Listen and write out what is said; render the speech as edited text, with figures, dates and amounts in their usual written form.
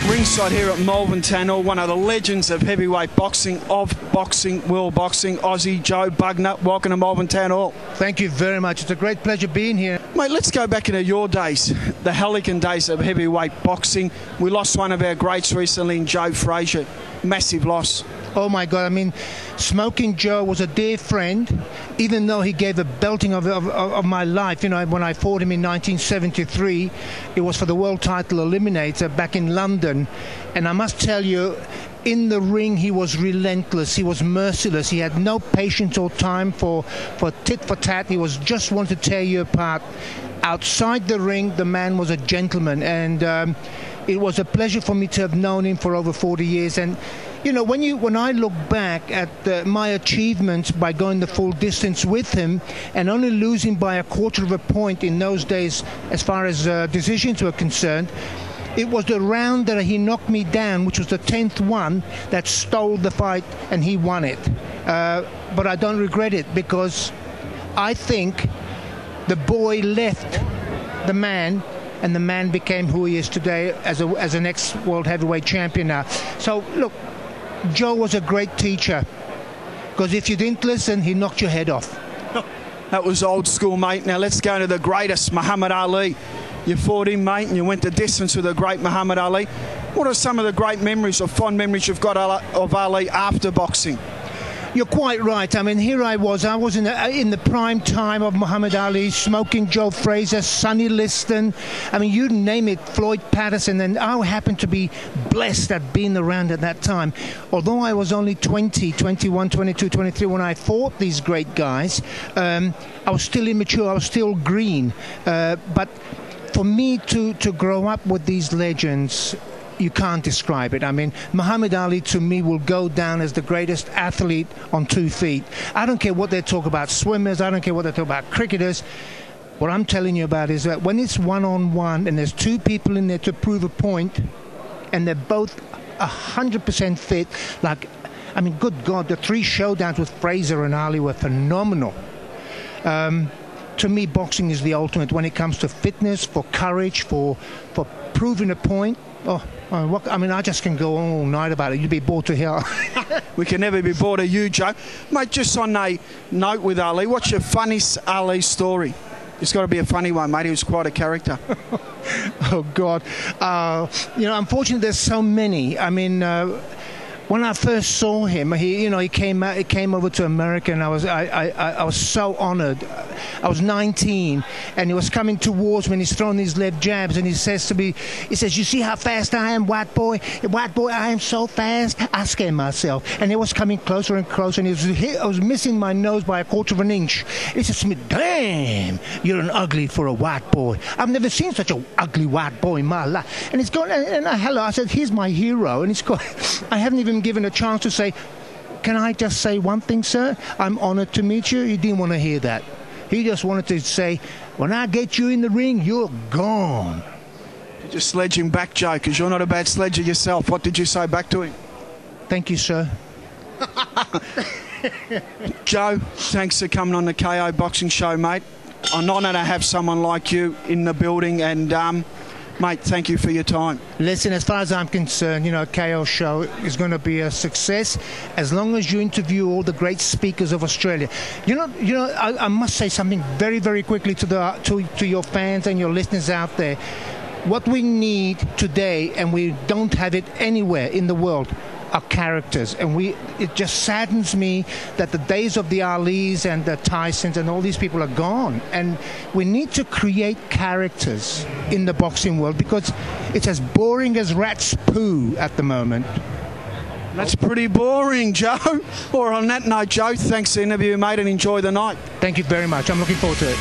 Ringside here at Malvern Town Hall, one of the legends of heavyweight boxing, world boxing, Aussie Joe Bugner. Welcome to Malvern Town Hall. Thank you very much. It's a great pleasure being here. Mate, let's go back into your days, the Halligan days of heavyweight boxing. We lost one of our greats recently in Joe Frazier. Massive loss. Oh my God, I mean, Smoking Joe was a dear friend, even though he gave a belting of my life. You know, when I fought him in 1973, it was for the world title eliminator back in London. And I must tell you, in the ring, he was relentless. He was merciless. He had no patience or time for tit for tat. He was just wanted to tear you apart. Outside the ring, the man was a gentleman. And it was a pleasure for me to have known him for over 40 years. And you know, when I look back at my achievements by going the full distance with him and only losing by a quarter of a point in those days as far as decisions were concerned, it was the round that he knocked me down, which was the 10th one, that stole the fight and he won it. But I don't regret it, because I think the boy left the man, and the man became who he is today as an ex-world heavyweight champion now. So look, Joe was a great teacher, because if you didn't listen, he knocked your head off. That was old school, mate. Now let's go to the greatest, Muhammed Ali. You fought him, mate, and you went the distance with the great Muhammed Ali. What are some of the great memories or fond memories you've got of Ali after boxing? You're quite right. I mean, here I was in the prime time of Muhammad Ali, Smoking Joe Frazier, Sonny Liston. I mean, you name it, Floyd Patterson. And I happened to be blessed at being around at that time. Although I was only 20, 21, 22, 23 when I fought these great guys, I was still immature. I was still green. But for me to grow up with these legends, you can't describe it. I mean, Muhammad Ali to me will go down as the greatest athlete on 2 feet. I don't care what they talk about swimmers, I don't care what they talk about cricketers. What I'm telling you about is that when it's one-on-one and there's 2 people in there to prove a point and they're both 100% fit, like, I mean, good God, the 3 showdowns with Frazier and Ali were phenomenal. To me, boxing is the ultimate when it comes to fitness, for courage, for proving a point. I mean, I just can go on all night about it. You'd be bored to hell. We can never be bored of you, Joe. Mate, just on a note with Ali, what's your funniest Ali story? It's got to be a funny one, mate. He was quite a character. Oh, God. You know, unfortunately, there's so many. I mean, when I first saw him, he came over to America, and I was so honored. I was 19, and he was coming towards me, and he's throwing these left jabs, and he says to me, he says, "You see how fast I am, white boy? White boy, I am so fast, I scare myself." And he was coming closer and closer, and I was missing my nose by a quarter of an inch. He says to me, "Damn, you're an ugly for a white boy. I've never seen such an ugly white boy in my life." And he's going, and hello, I said, "He's my hero." And he's going, I haven't even given a chance to say, "Can I just say one thing, sir? I'm honored to meet you." He didn't want to hear that. He just wanted to say, "When I get you in the ring, you're gone." You just sledge him back, Joe, because you're not a bad sledger yourself. What did you say back to him? Thank you, sir. Joe, thanks for coming on the KO Boxing Show, mate. I'm honoured to have someone like you in the building, and mate, thank you for your time. Listen, as far as I'm concerned, you know, KO show is going to be a success as long as you interview all the great speakers of Australia. You know, I must say something very, very quickly to your fans and your listeners out there. What we need today, and we don't have it anywhere in the world, are characters. And it just saddens me that the days of the Alis and the Tysons and all these people are gone. And we need to create characters in the boxing world, because it's as boring as rat's poo at the moment. That's pretty boring, Joe. Or on that note, Joe, thanks for the interview, mate, and enjoy the night. Thank you very much. I'm looking forward to it.